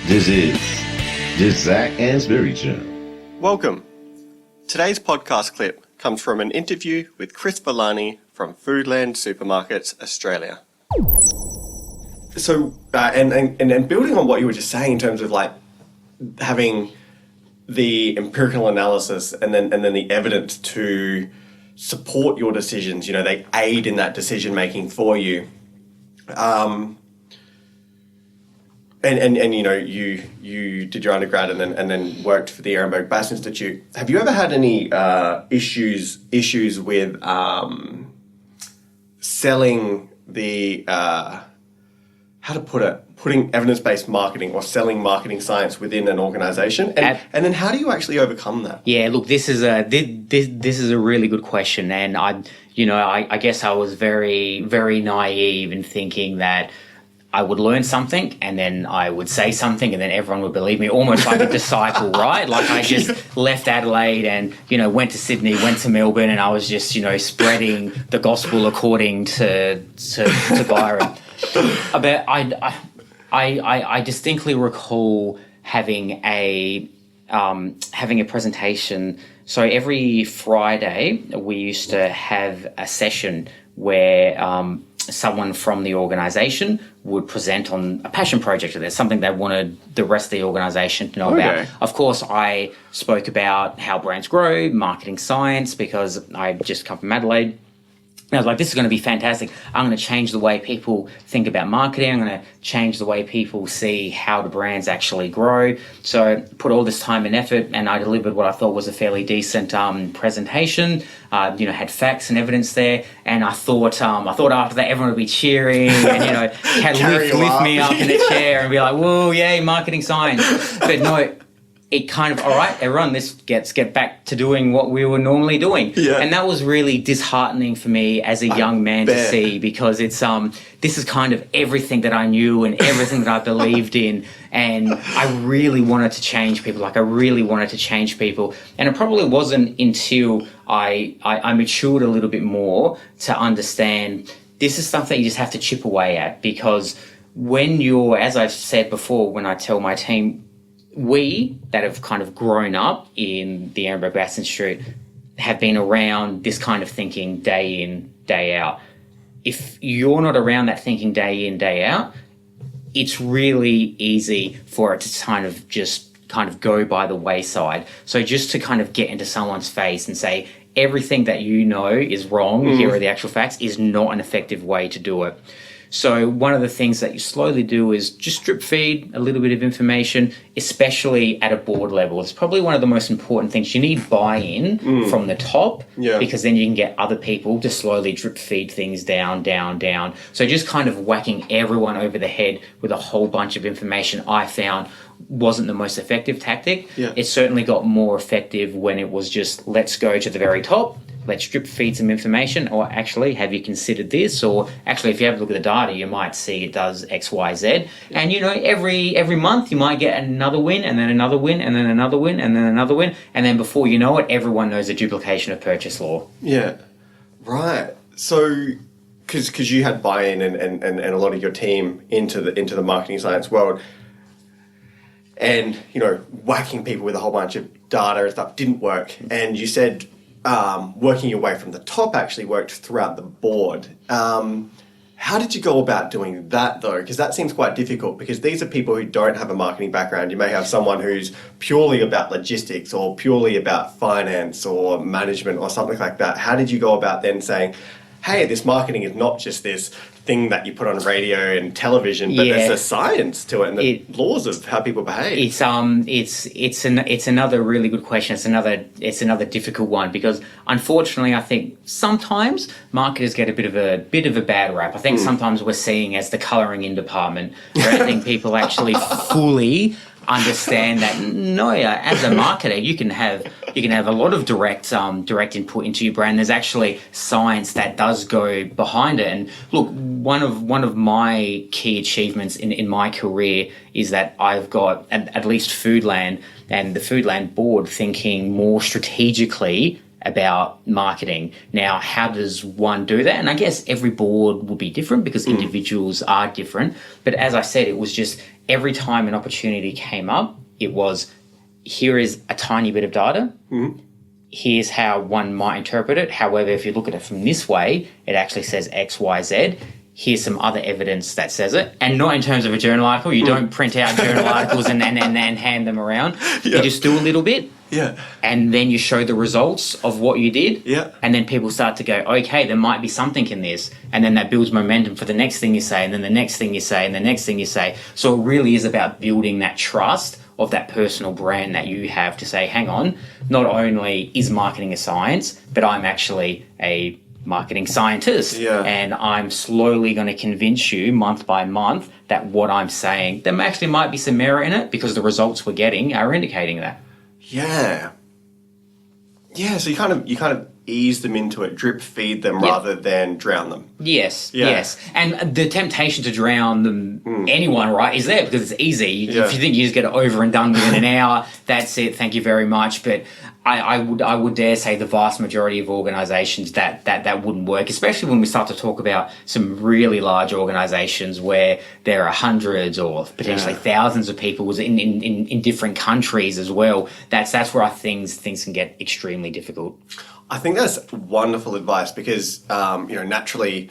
This is the Zac Anesbury Show. Welcome. Today's podcast clip comes from an interview with Chris Villani from Foodland Supermarkets Australia. So, and building on what you were just saying in terms of like having the empirical analysis and then the evidence to support your decisions, you know, they aid in that decision making for you. And you know, you did your undergrad and then worked for the Ehrenberg-Bass Institute. Have you ever had any issues with selling the how to put it, putting evidence-based marketing or selling marketing science within an organization, and then how do you actually overcome that? Yeah, look, this is a really good question, and I guess I was very, very naive in thinking that I would learn something and then I would say something and then everyone would believe me, almost like a disciple, right? Like I just left Adelaide and, went to Sydney, went to Melbourne, and I was just, spreading the gospel according to Byron. But I distinctly recall having a presentation. So every Friday we used to have a session where someone from the organisation would present on a passion project, or there's something they wanted the rest of the organisation to know about. Of course, I spoke about how brands grow, marketing science, because I just come from Adelaide. And I was like, this is going to be fantastic. I'm going to change the way people think about marketing. I'm going to change the way people see how the brands actually grow. So put all this time and effort, and I delivered what I thought was a fairly decent presentation. Had facts and evidence there. And I thought after that everyone would be cheering and lift me up in a chair and be like, whoa, yay, marketing science. But no. It kind of, all right, everyone, let's get back to doing what we were normally doing. Yeah. And that was really disheartening for me as a young man to see, because it's this is kind of everything that I knew and everything that I believed in, and I really wanted to change people. And it probably wasn't until I matured a little bit more to understand this is something you just have to chip away at, because when you're, as I've said before, when I tell my team, we that have kind of grown up in the Ehrenberg-Bass Institute have been around this kind of thinking day in, day out. If you're not around that thinking day in, day out, it's really easy for it to kind of go by the wayside. So just to kind of get into someone's face and say, everything that you know is wrong, here are the actual facts, is not an effective way to do it. So one of the things that you slowly do is just drip feed a little bit of information, especially at a board level. It's probably one of the most important things. You need buy-in from the top, because then you can get other people to slowly drip feed things down. So just kind of whacking everyone over the head with a whole bunch of information, I found wasn't the most effective tactic. Yeah. It certainly got more effective when it was just, let's go to the very top, let's drip feed some information, or actually, have you considered this? Or actually, if you have a look at the data, you might see it does X, Y, Z. And, every month you might get another win, and then another win, and then another win, and then another win. And then before you know it, everyone knows the duplication of purchase law. Yeah, right. So, because you had buy-in and a lot of your team into the marketing science world, and, whacking people with a whole bunch of data and stuff didn't work. And you said working your way from the top actually worked throughout the board. How did you go about doing that, though? Because that seems quite difficult, because these are people who don't have a marketing background. You may have someone who's purely about logistics or purely about finance or management or something like that. How did you go about then saying, hey, this marketing is not just this thing that you put on radio and television, but there's a science to it and the laws of how people behave. It's another really good question. It's another difficult one, because unfortunately I think sometimes marketers get a bit of a bad rap. I think sometimes we're seeing as the colouring in department, where I think people actually fully understand that as a marketer you can have a lot of direct input into your brand. There's actually science that does go behind it. And look, one of my key achievements in my career is that I've got at least Foodland and the Foodland board thinking more strategically about marketing. Now, how does one do that? And I guess every board will be different because individuals are different. But as I said, it was just every time an opportunity came up, it was, here is a tiny bit of data. Here's how one might interpret it. However, if you look at it from this way, it actually says X, Y, Z. Here's some other evidence that says it. And not in terms of a journal article. You don't print out journal articles and hand them around. You just do a little bit. Yeah. And then you show the results of what you did. Yeah. And then people start to go, okay, there might be something in this. And then that builds momentum for the next thing you say, and then the next thing you say, and the next thing you say. So it really is about building that trust of that personal brand that you have to say, hang on, not only is marketing a science, but I'm actually a marketing scientist. And I'm slowly going to convince you month by month that what I'm saying, there actually might be some merit in it because the results we're getting are indicating that. Yeah, so you kind of ease them into it, drip feed them rather than drown them. Yes. And the temptation to drown them, anyone, right, is there because it's easy. If you think you just get it over and done within an hour, that's it, thank you very much. But I would dare say the vast majority of organisations that wouldn't work, especially when we start to talk about some really large organisations where there are hundreds or potentially thousands of people in different countries as well. That's where things can get extremely difficult. I think that's wonderful advice because naturally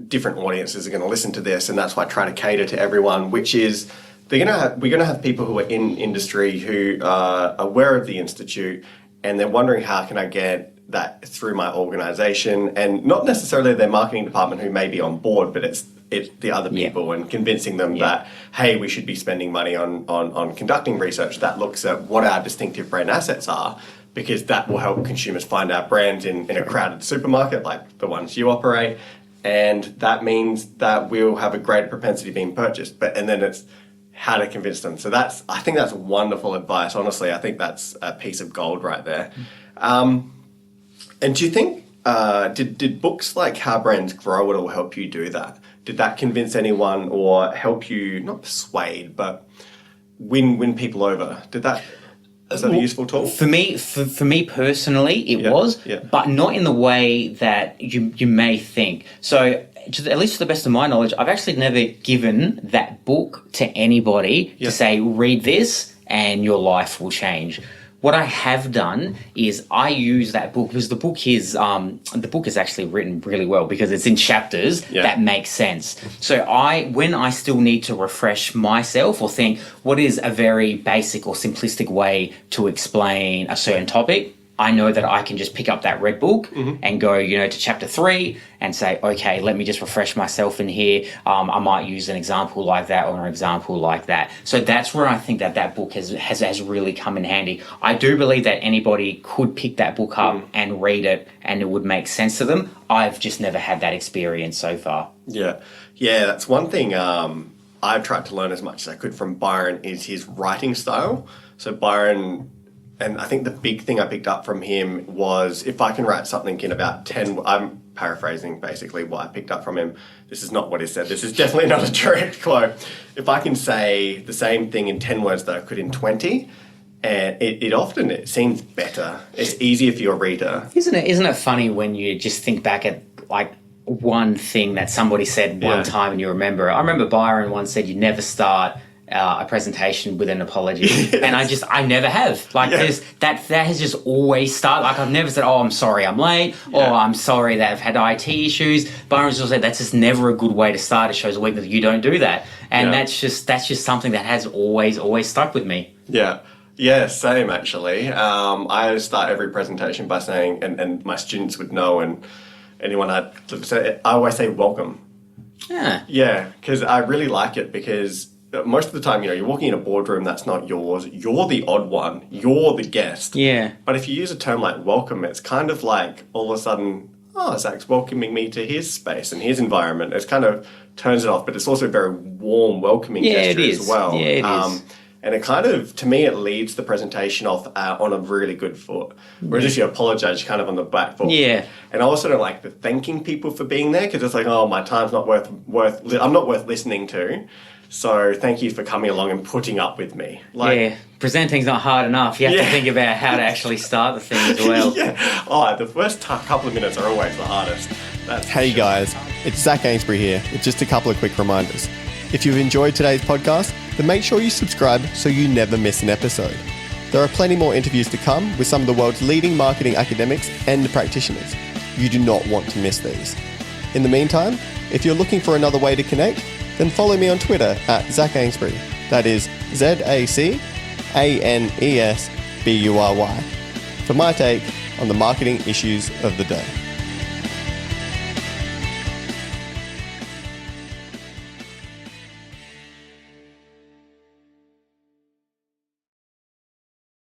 different audiences are going to listen to this, and that's why I try to cater to everyone, which is we're going to have people who are in industry who are aware of the Institute and they're wondering how can I get that through my organization, and not necessarily their marketing department who may be on board, but it's the other people and convincing them that, hey, we should be spending money on conducting research that looks at what our distinctive brand assets are, because that will help consumers find our brands in a crowded supermarket like the ones you operate, and that means that we'll have a greater propensity being purchased. And then it's how to convince them. So I think that's wonderful advice. Honestly, I think that's a piece of gold right there. And do you think, did books like How Brands Grow It All help you do that? Did that convince anyone or help you, not persuade, but win people over? Is that a useful tool? For me personally, it was, but not in the way that you may think. So, at least to the best of my knowledge, I've actually never given that book to anybody to say, read this and your life will change. What I have done is I use that book because the book is actually written really well because it's in chapters that make sense. So when I still need to refresh myself or think what is a very basic or simplistic way to explain a certain topic, I know that I can just pick up that red book and go, to chapter 3 and say, okay, let me just refresh myself in here. I might use an example like that or an example like that. So that's where I think that book has really come in handy. I do believe that anybody could pick that book up and read it and it would make sense to them. I've just never had that experience so far. Yeah, that's one thing I've tried to learn as much as I could from Byron is his writing style. So Byron... And I think the big thing I picked up from him was if I can write something in about 10... I'm paraphrasing basically what I picked up from him. This is not what he said. This is definitely not a direct quote. If I can say the same thing in 10 words that I could in 20, and it seems better. It's easier for your reader. Isn't it funny when you just think back at like one thing that somebody said one time and you remember it? I remember Byron once said you never start... a presentation with an apology, and I never have. That has just always started. Like I've never said, "Oh, I'm sorry, I'm late," or "I'm sorry that I've had IT issues." Byron's just said that's just never a good way to start. It shows a week that you don't do that, and that's just something that has always stuck with me. Yeah, same actually. I start every presentation by saying, and my students would know, and anyone I always say welcome. Yeah, because I really like it because. Most of the time, you're walking in a boardroom that's not yours. You're the odd one. You're the guest. Yeah. But if you use a term like welcome, it's kind of like all of a sudden, Zac's welcoming me to his space and his environment. It kind of turns it off, but it's also a very warm, welcoming gesture as well. Yeah, it is. And it kind of, to me, it leads the presentation off on a really good foot. Whereas if you apologise, you're kind of on the back foot. Yeah. And I also don't like the thanking people for being there because it's like, my time's not worth I'm not worth listening to. So thank you for coming along and putting up with me. Yeah, presenting's not hard enough. You have to think about how to actually start the thing as well. The first couple of minutes are always the hardest. Hey guys, it's Zac Anesbury here with just a couple of quick reminders. If you've enjoyed today's podcast, then make sure you subscribe so you never miss an episode. There are plenty more interviews to come with some of the world's leading marketing academics and practitioners. You do not want to miss these. In the meantime, if you're looking for another way to connect, then follow me on Twitter at Zac Anesbury. That is ZACANESBURY for my take on the marketing issues of the day.